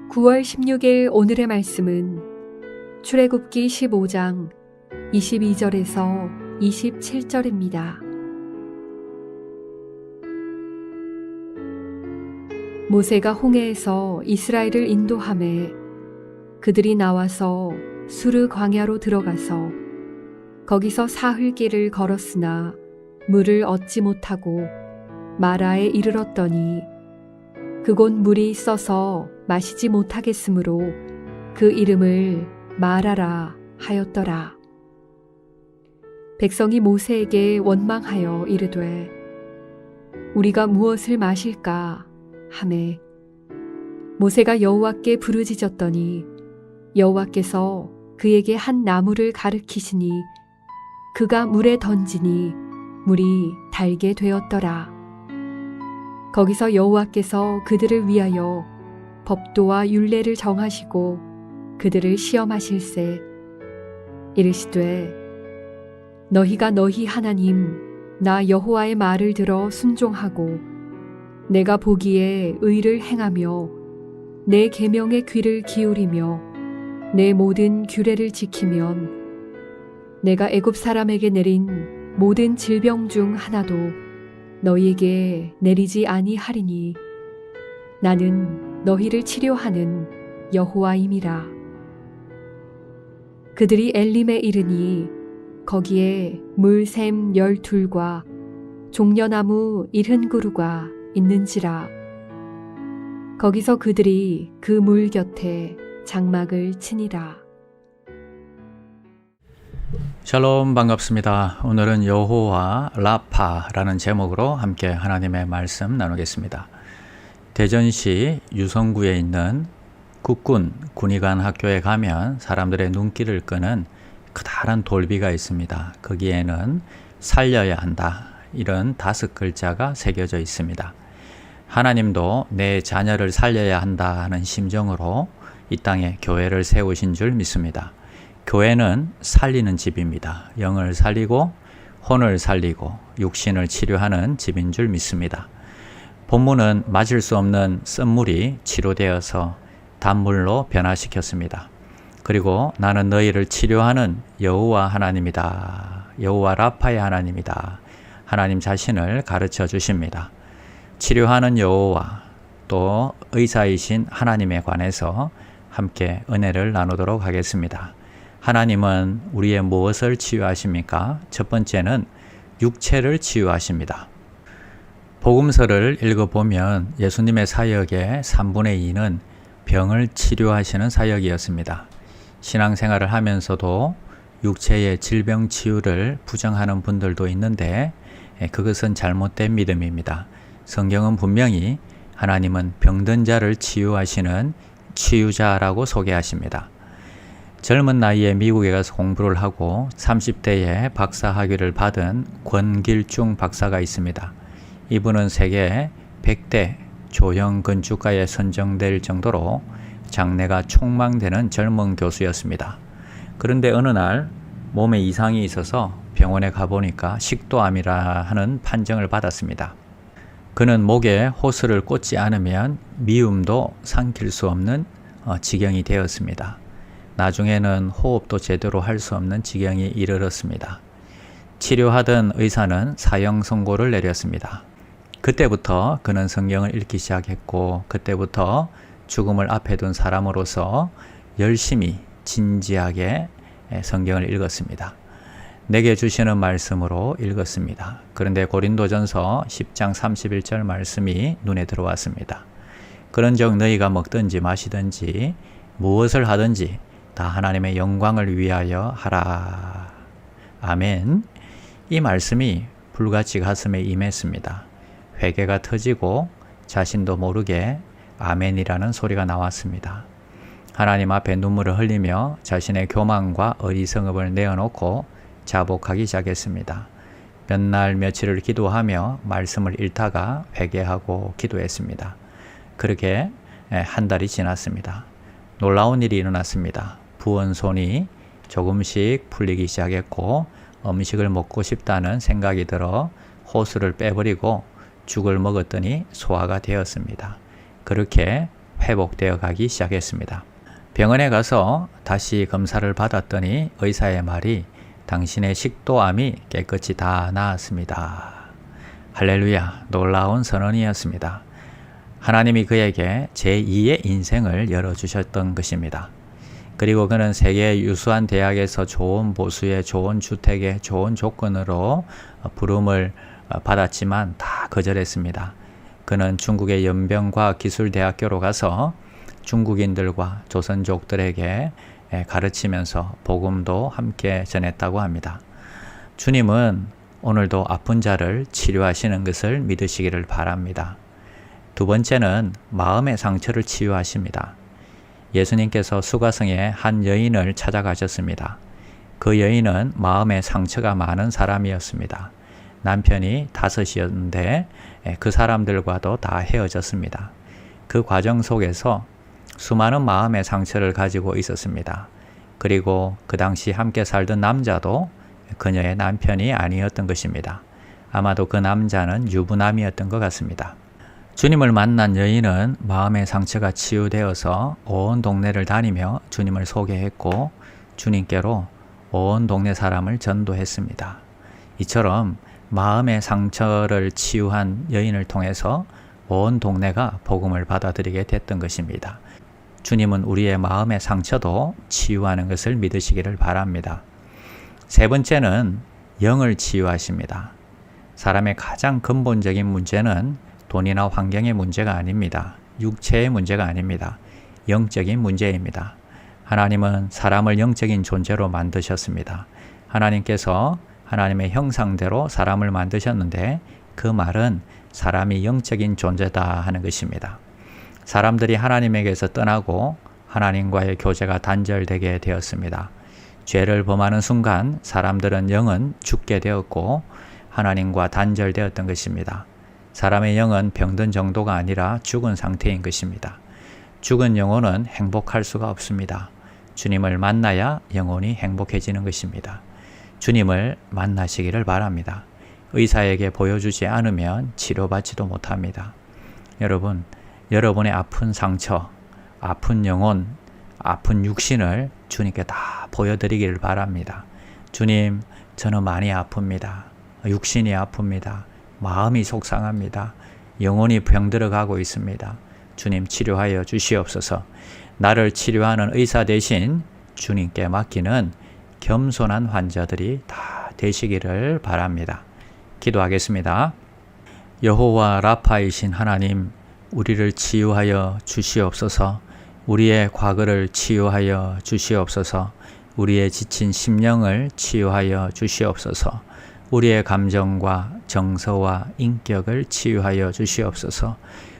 9월 16일 오늘의 말씀은 출애굽기 15장 22절에서 27절입니다. 모세가 홍해에서 이스라엘을 인도하매 그들이 나와서 수르 광야로 들어가서 거기서 사흘 길을 걸었으나 물을 얻지 못하고 마라에 이르렀더니 그곳 물이 써서 마시지 못하겠으므로 그 이름을 마라라 하였더라. 백성이 모세에게 원망하여 이르되 우리가 무엇을 마실까 하매 모세가 여호와께 부르짖었더니 여호와께서 그에게 한 나무를 가르치시니 그가 물에 던지니 물이 달게 되었더라. 거기서 여호와께서 그들을 위하여 법도와 율례를 정하시고 그들을 시험하실세 이르시되 너희가 너희 하나님 나 여호와의 말을 들어 순종하고 내가 보기에 의를 행하며 내 계명의 귀를 기울이며 내 모든 규례를 지키면 내가 애굽 사람에게 내린 모든 질병 중 하나도 너희에게 내리지 아니하리니 나는 너희를 치료하는 여호와임이라. 그들이 엘림에 이르니 거기에 물샘 12과 종려나무 70그루가 있는지라. 거기서 그들이 그 물 곁에 장막을 치니라. 샬롬, 반갑습니다. 오늘은 여호와 라파라는 제목으로 함께 하나님의 말씀 나누겠습니다. 대전시 유성구에 있는 국군 군의관 학교에 가면 사람들의 눈길을 끄는 커다란 돌비가 있습니다. 거기에는 살려야 한다, 이런 5글자가 새겨져 있습니다. 하나님도 내 자녀를 살려야 한다는 심정으로 이 땅에 교회를 세우신 줄 믿습니다. 교회는 살리는 집입니다. 영을 살리고 혼을 살리고 육신을 치료하는 집인 줄 믿습니다. 본문은 맞을 수 없는 쓴물이 치료되어서 단물로 변화시켰습니다. 그리고 나는 너희를 치료하는 여호와 하나님이다. 여호와 라파의 하나님이다. 하나님 자신을 가르쳐 주십니다. 치료하는 여호와, 또 의사이신 하나님에 관해서 함께 은혜를 나누도록 하겠습니다. 하나님은 우리의 무엇을 치유하십니까? 첫 번째는 육체를 치유하십니다. 복음서를 읽어보면 예수님의 사역의 3분의 2는 병을 치료하시는 사역이었습니다. 신앙생활을 하면서도 육체의 질병 치유를 부정하는 분들도 있는데 그것은 잘못된 믿음입니다. 성경은 분명히 하나님은 병든 자를 치유하시는 치유자라고 소개하십니다. 젊은 나이에 미국에 가서 공부를 하고 30대에 박사학위를 받은 권길중 박사가 있습니다. 이분은 세계 100대 조형 건축가에 선정될 정도로 장래가 촉망되는 젊은 교수였습니다. 그런데 어느 날 몸에 이상이 있어서 병원에 가보니까 식도암이라 하는 판정을 받았습니다. 그는 목에 호스를 꽂지 않으면 미움도 삼킬 수 없는 지경이 되었습니다. 나중에는 호흡도 제대로 할 수 없는 지경에 이르렀습니다. 치료하던 의사는 사형 선고를 내렸습니다. 그때부터 그는 성경을 읽기 시작했고 그때부터 죽음을 앞에 둔 사람으로서 열심히 진지하게 성경을 읽었습니다. 내게 주시는 말씀으로 읽었습니다. 그런데 고린도전서 10장 31절 말씀이 눈에 들어왔습니다. 그런즉 너희가 먹든지 마시든지 무엇을 하든지 다 하나님의 영광을 위하여 하라. 아멘. 이 말씀이 불같이 가슴에 임했습니다. 회개가 터지고 자신도 모르게 아멘이라는 소리가 나왔습니다. 하나님 앞에 눈물을 흘리며 자신의 교만과 어리석음을 내어놓고 자복하기 시작했습니다. 몇 날 며칠을 기도하며 말씀을 읽다가 회개하고 기도했습니다. 그렇게 한 달이 지났습니다. 놀라운 일이 일어났습니다. 부은 손이 조금씩 풀리기 시작했고 음식을 먹고 싶다는 생각이 들어 호수를 빼버리고 죽을 먹었더니 소화가 되었습니다. 그렇게 회복되어 가기 시작했습니다. 병원에 가서 다시 검사를 받았더니 의사의 말이 당신의 식도암이 깨끗이 다 나았습니다. 할렐루야, 놀라운 선언이었습니다. 하나님이 그에게 제2의 인생을 열어주셨던 것입니다. 그리고 그는 세계 유수한 대학에서 좋은 보수에 좋은 주택에 좋은 조건으로 부름을 받았지만 다 거절했습니다. 그는 중국의 연병과학기술대학교로 가서 중국인들과 조선족들에게 가르치면서 복음도 함께 전했다고 합니다. 주님은 오늘도 아픈 자를 치료하시는 것을 믿으시기를 바랍니다. 두 번째는 마음의 상처를 치유하십니다. 예수님께서 수가성에 한 여인을 찾아가셨습니다. 그 여인은 마음의 상처가 많은 사람이었습니다. 남편이 5이었는데 그 사람들과도 다 헤어졌습니다. 그 과정 속에서 수많은 마음의 상처를 가지고 있었습니다. 그리고 그 당시 함께 살던 남자도 그녀의 남편이 아니었던 것입니다. 아마도 그 남자는 유부남이었던 것 같습니다. 주님을 만난 여인은 마음의 상처가 치유되어서 온 동네를 다니며 주님을 소개했고 주님께로 온 동네 사람을 전도했습니다. 이처럼 마음의 상처를 치유한 여인을 통해서 온 동네가 복음을 받아들이게 됐던 것입니다. 주님은 우리의 마음의 상처도 치유하는 것을 믿으시기를 바랍니다. 세 번째는 영을 치유하십니다. 사람의 가장 근본적인 문제는 돈이나 환경의 문제가 아닙니다. 육체의 문제가 아닙니다. 영적인 문제입니다. 하나님은 사람을 영적인 존재로 만드셨습니다. 하나님께서 하나님의 형상대로 사람을 만드셨는데 그 말은 사람이 영적인 존재다 하는 것입니다. 사람들이 하나님에게서 떠나고 하나님과의 교제가 단절되게 되었습니다. 죄를 범하는 순간 사람들은 영은 죽게 되었고 하나님과 단절되었던 것입니다. 사람의 영은 병든 정도가 아니라 죽은 상태인 것입니다. 죽은 영혼은 행복할 수가 없습니다. 주님을 만나야 영혼이 행복해지는 것입니다. 주님을 만나시기를 바랍니다. 의사에게 보여주지 않으면 치료받지도 못합니다. 여러분, 여러분의 아픈 상처, 아픈 영혼, 아픈 육신을 주님께 다 보여드리기를 바랍니다. 주님, 저는 많이 아픕니다. 육신이 아픕니다. 마음이 속상합니다. 영혼이 병들어가고 있습니다. 주님 치료하여 주시옵소서. 나를 치료하는 의사 대신 주님께 맡기는 겸손한 환자들이 다 되시기를 바랍니다. 기도하겠습니다. 여호와 라파이신 하나님, 우리를 치유하여 주시옵소서. 우리의 과거를 치유하여 주시옵소서. 우리의 지친 심령을 치유하여 주시옵소서. 우리의 감정과 정서와 인격을 치유하여 주시옵소서.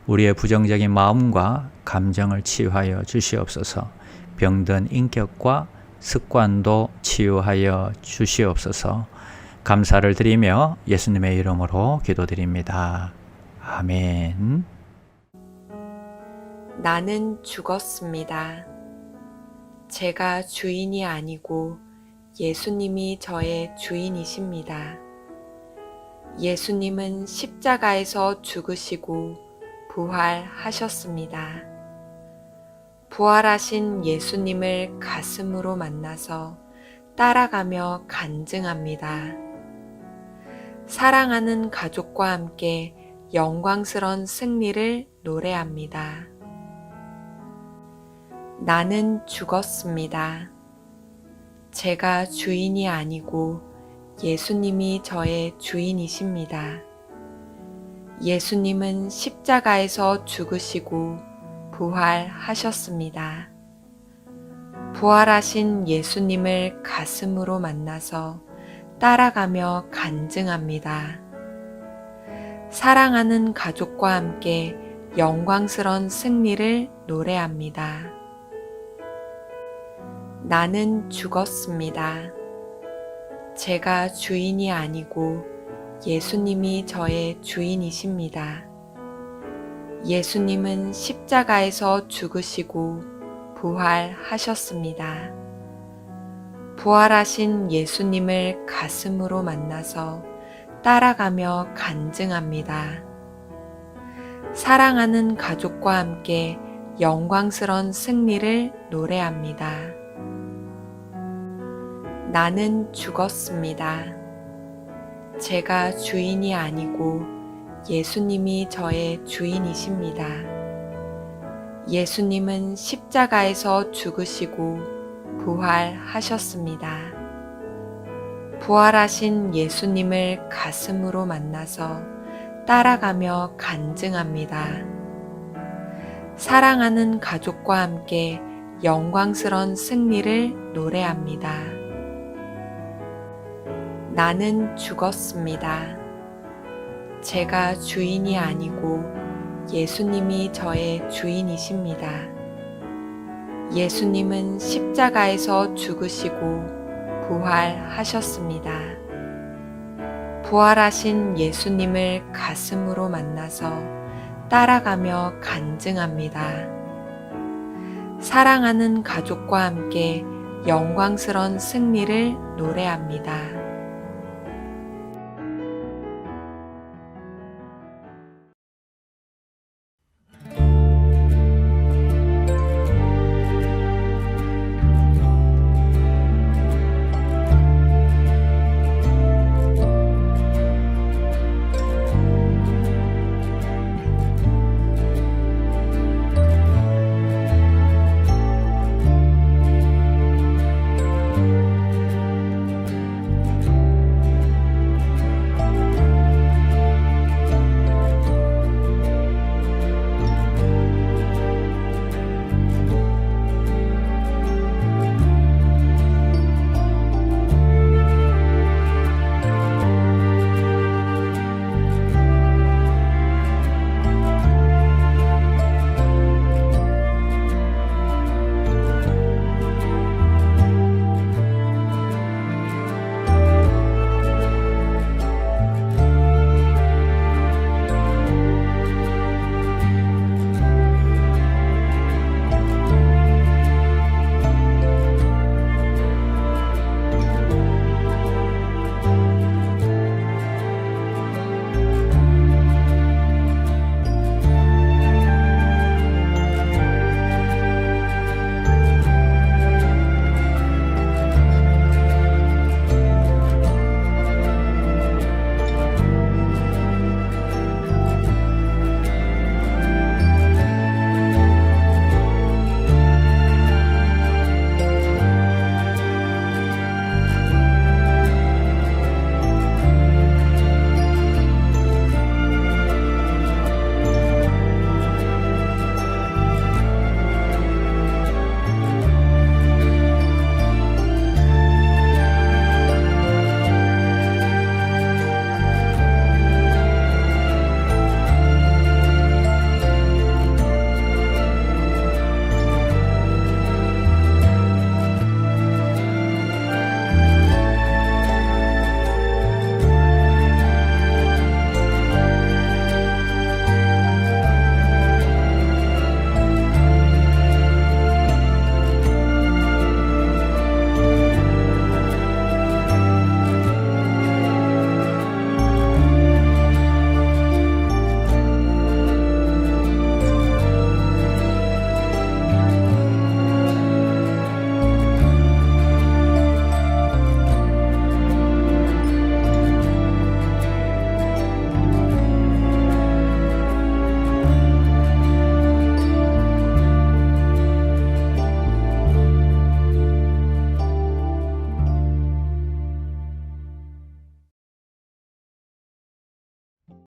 우리의 부정적인 마음과 감정을 치유하여 주시옵소서. 병든 인격과 습관도 치유하여 주시옵소서. 감사를 드리며 예수님의 이름으로 기도드립니다. 아멘. 나는 죽었습니다. 제가 주인이 아니고 예수님이 저의 주인이십니다. 예수님은 십자가에서 죽으시고 부활하셨습니다. 부활하신 예수님을 가슴으로 만나서 따라가며 간증합니다. 사랑하는 가족과 함께 영광스러운 승리를 노래합니다. 나는 죽었습니다. 제가 주인이 아니고 예수님이 저의 주인이십니다. 예수님은 십자가에서 죽으시고 부활하셨습니다. 부활하신 예수님을 가슴으로 만나서 따라가며 간증합니다. 사랑하는 가족과 함께 영광스러운 승리를 노래합니다. 나는 죽었습니다. 제가 주인이 아니고 예수님이 저의 주인이십니다. 예수님은 십자가에서 죽으시고 부활하셨습니다. 부활하신 예수님을 가슴으로 만나서 따라가며 간증합니다. 사랑하는 가족과 함께 영광스런 승리를 노래합니다. 나는 죽었습니다. 제가 주인이 아니고 예수님이 저의 주인이십니다. 예수님은 십자가에서 죽으시고 부활하셨습니다. 부활하신 예수님을 가슴으로 만나서 따라가며 간증합니다. 사랑하는 가족과 함께 영광스런 승리를 노래합니다. 나는 죽었습니다. 제가 주인이 아니고 예수님이 저의 주인이십니다. 예수님은 십자가에서 죽으시고 부활하셨습니다. 부활하신 예수님을 가슴으로 만나서 따라가며 간증합니다. 사랑하는 가족과 함께 영광스런 승리를 노래합니다.